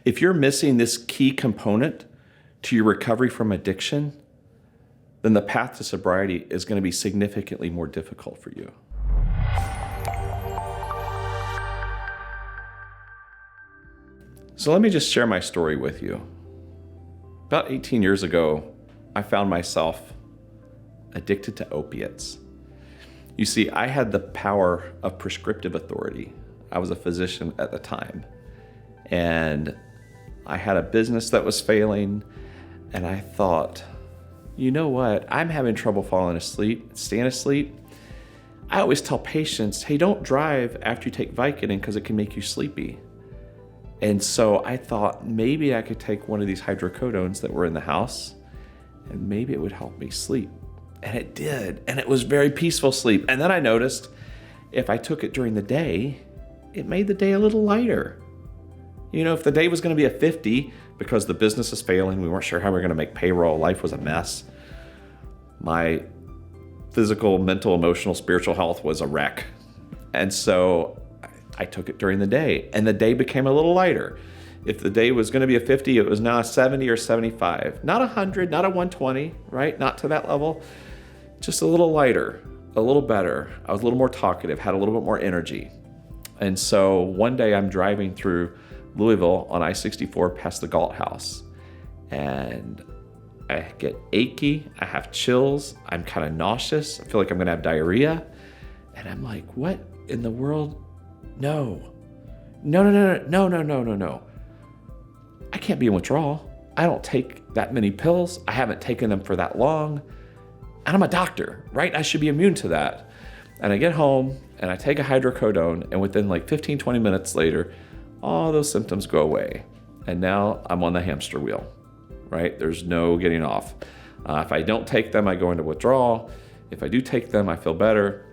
If you're missing this key component to your recovery from addiction, then the path to sobriety is going to be significantly more difficult for you. So let me just share my story with you. About 18 years ago, I found myself addicted to opiates. You see, I had the power of prescriptive authority. I was a physician at the time, and I had a business that was failing, and I thought, you know what? I'm having trouble falling asleep, staying asleep. I always tell patients, hey, don't drive after you take Vicodin because it can make you sleepy. And so I thought maybe I could take one of these hydrocodones that were in the house and maybe it would help me sleep. And it did. And it was very peaceful sleep. And then I noticed if I took it during the day, it made the day a little lighter. You know, if the day was going to be a 50 because the business is failing, we weren't sure how we were going to make payroll, life was a mess. My physical, mental, emotional, spiritual health was a wreck. And so I took it during the day, and the day became a little lighter. If the day was going to be a 50, it was now a 70 or 75. Not 100, not a 120, right? Not to that level. Just a little lighter, a little better. I was a little more talkative, had a little bit more energy. And so one day I'm driving through Louisville on I-64 past the Galt House, and I get achy, I have chills, I'm kind of nauseous, I feel like I'm going to have diarrhea. And I'm like, what in the world? No. I can't be in withdrawal. I don't take that many pills. I haven't taken them for that long. And I'm a doctor, right? I should be immune to that. And I get home and I take a hydrocodone, and within like 15, 20 minutes later, all those symptoms go away. And now I'm on the hamster wheel, right? There's no getting off. If I don't take them, I go into withdrawal. If I do take them, I feel better.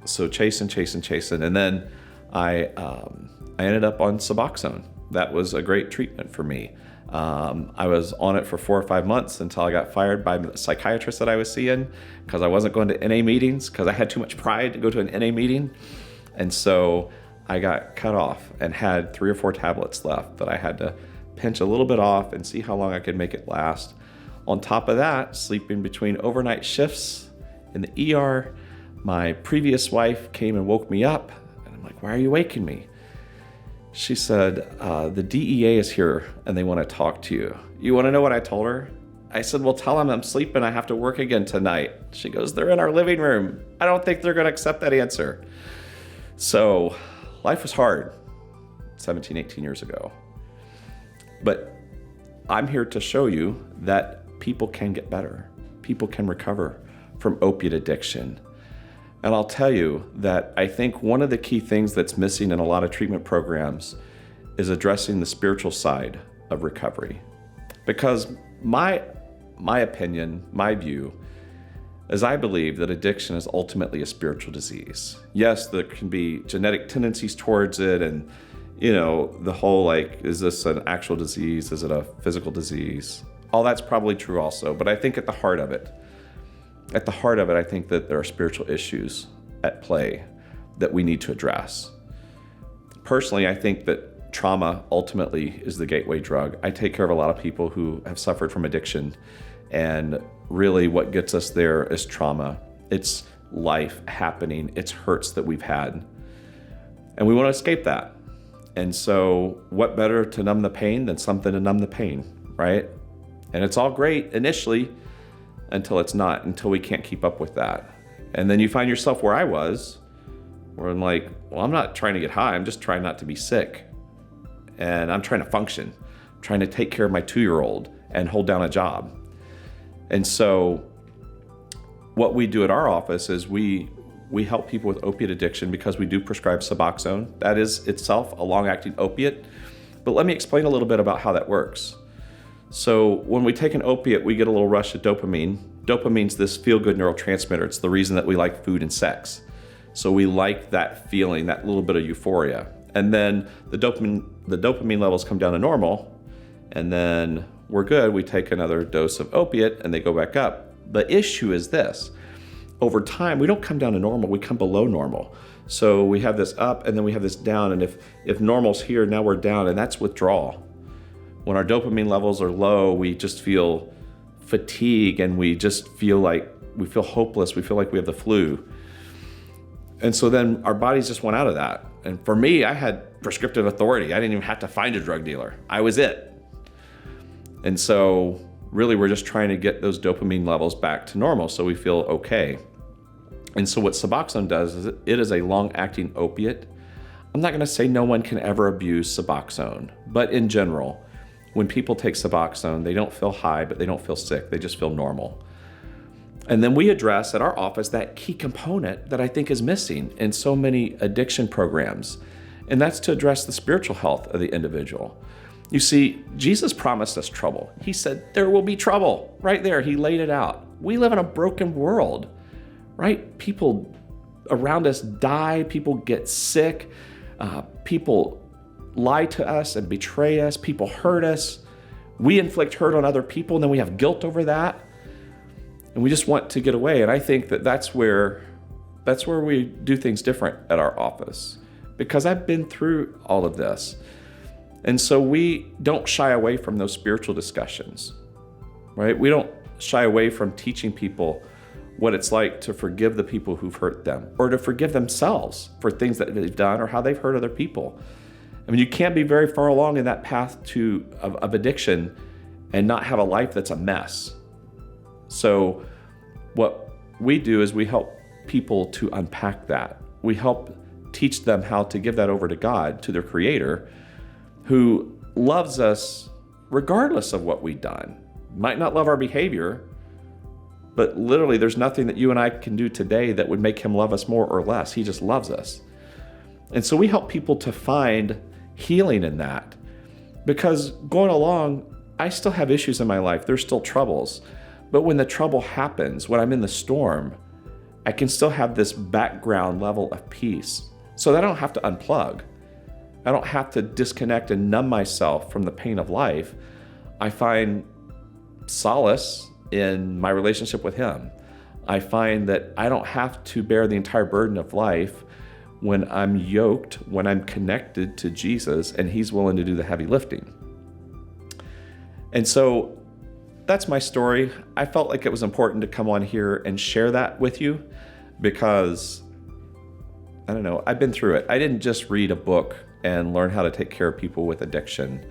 So chasing. And then I ended up on Suboxone. That was a great treatment for me. I was on it for 4 or 5 months until I got fired by the psychiatrist that I was seeing because I wasn't going to NA meetings because I had too much pride to go to an NA meeting. And so I got cut off and had 3 or 4 tablets left that I had to pinch a little bit off and see how long I could make it last. On top of that, sleeping between overnight shifts in the ER, my previous wife came and woke me up, and I'm like, why are you waking me? She said, the DEA is here and they want to talk to you. You want to know what I told her? I said, well, tell them I'm sleeping. I have to work again tonight. She goes, they're in our living room. I don't think they're going to accept that answer. So life was hard 17, 18 years ago. But I'm here to show you that people can get better. People can recover from opiate addiction. And I'll tell you that I think one of the key things that's missing in a lot of treatment programs is addressing the spiritual side of recovery. Because my opinion, my view, is I believe that addiction is ultimately a spiritual disease. Yes, there can be genetic tendencies towards it, and the whole is this an actual disease? Is it a physical disease? All that's probably true also, but I think at the heart of it, I think that there are spiritual issues at play that we need to address. Personally, I think that trauma ultimately is the gateway drug. I take care of a lot of people who have suffered from addiction, and really what gets us there is trauma. It's life happening, it's hurts that we've had, and we want to escape that. And so what better to numb the pain than something to numb the pain, right? And it's all great initially, until it's not, until we can't keep up with that. And then you find yourself where I was, where I'm like, well, I'm not trying to get high, I'm just trying not to be sick. And I'm trying to function, trying to take care of my 2-year-old and hold down a job. And so what we do at our office is we help people with opiate addiction because we do prescribe Suboxone. That is itself a long-acting opiate. But let me explain a little bit about how that works. So when we take an opiate, we get a little rush of dopamine. Dopamine's this feel-good neurotransmitter. It's the reason that we like food and sex. So we like that feeling, that little bit of euphoria. And then the dopamine levels come down to normal, and then we're good. We take another dose of opiate and they go back up. The issue is this. Over time, we don't come down to normal, we come below normal. So we have this up and then we have this down, and if normal's here, now we're down, and that's withdrawal. When our dopamine levels are low, we just feel fatigue, and we just feel like we feel hopeless. We feel like we have the flu. And so then our bodies just went out of that. And for me, I had prescriptive authority. I didn't even have to find a drug dealer. I was it. And so really, we're just trying to get those dopamine levels back to normal so we feel okay. And so what Suboxone does is it is a long-acting opiate. I'm not going to say no one can ever abuse Suboxone, but in general, when people take Suboxone, they don't feel high, but they don't feel sick. They just feel normal. And then we address at our office that key component that I think is missing in so many addiction programs, and that's to address the spiritual health of the individual. You see, Jesus promised us trouble. He said there will be trouble. Right there, he laid it out. We live in a broken world, right? People around us die, people get sick, people lie to us and betray us, people hurt us. We inflict hurt on other people, and then we have guilt over that. And we just want to get away. And I think that that's where we do things different at our office, because I've been through all of this. And so we don't shy away from those spiritual discussions, right? We don't shy away from teaching people what it's like to forgive the people who've hurt them, or to forgive themselves for things that they've done or how they've hurt other people. I mean, you can't be very far along in that path of addiction and not have a life that's a mess. So what we do is we help people to unpack that. We help teach them how to give that over to God, to their Creator, who loves us regardless of what we've done. Might not love our behavior, but literally there's nothing that you and I can do today that would make him love us more or less. He just loves us. And so we help people to find healing in that, because going along, I still have issues in my life. There's still troubles. But when the trouble happens, when I'm in the storm, I can still have this background level of peace so that I don't have to unplug. I don't have to disconnect and numb myself from the pain of life. I find solace in my relationship with him. I find that I don't have to bear the entire burden of life when I'm yoked, when I'm connected to Jesus, and he's willing to do the heavy lifting. And so that's my story. I felt like it was important to come on here and share that with you, because I don't know, I've been through it. I didn't just read a book and learn how to take care of people with addiction.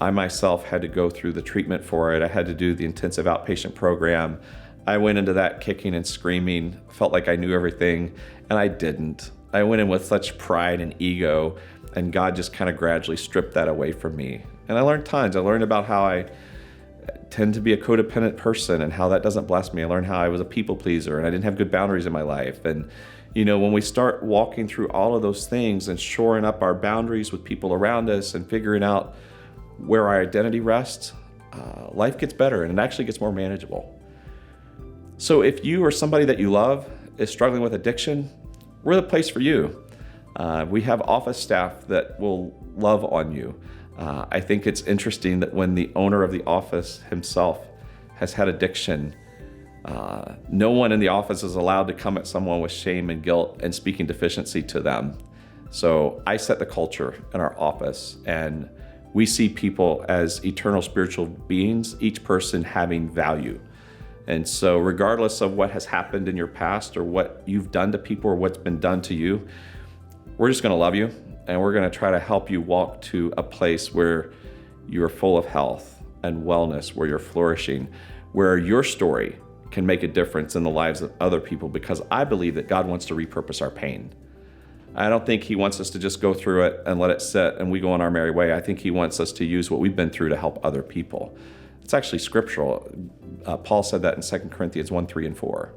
I myself had to go through the treatment for it. I had to do the intensive outpatient program. I went into that kicking and screaming, felt like I knew everything, and I didn't. I went in with such pride and ego, and God just kind of gradually stripped that away from me. And I learned tons. I learned about how I tend to be a codependent person and how that doesn't bless me. I learned how I was a people pleaser and I didn't have good boundaries in my life. And you know, when we start walking through all of those things and shoring up our boundaries with people around us and figuring out where our identity rests, life gets better and it actually gets more manageable. So if you or somebody that you love is struggling with addiction, we're the place for you. We have office staff that will love on you. I think it's interesting that when the owner of the office himself has had addiction, no one in the office is allowed to come at someone with shame and guilt and speaking deficiency to them. So I set the culture in our office, and we see people as eternal spiritual beings, each person having value. And so regardless of what has happened in your past or what you've done to people or what's been done to you, we're just gonna love you, and we're gonna try to help you walk to a place where you're full of health and wellness, where you're flourishing, where your story can make a difference in the lives of other people, because I believe that God wants to repurpose our pain. I don't think he wants us to just go through it and let it sit and we go on our merry way. I think he wants us to use what we've been through to help other people. It's actually scriptural. Paul said that in 2 Corinthians 1, 3, and 4.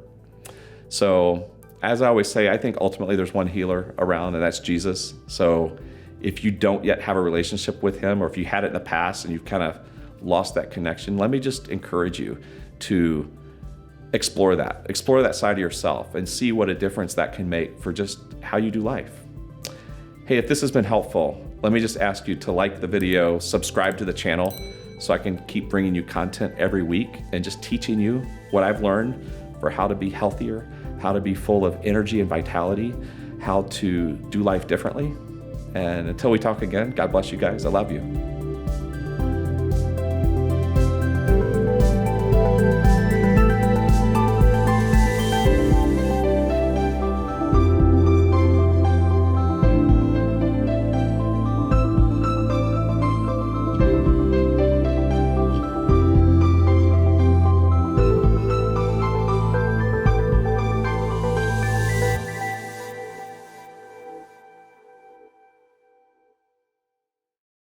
So as I always say, I think ultimately there's one healer around, and that's Jesus. So if you don't yet have a relationship with him, or if you had it in the past and you've kind of lost that connection, let me just encourage you to explore that side of yourself and see what a difference that can make for just how you do life. Hey, if this has been helpful, let me just ask you to like the video, subscribe to the channel so I can keep bringing you content every week and just teaching you what I've learned for how to be healthier, how to be full of energy and vitality, how to do life differently. And until we talk again, God bless you guys. I love you.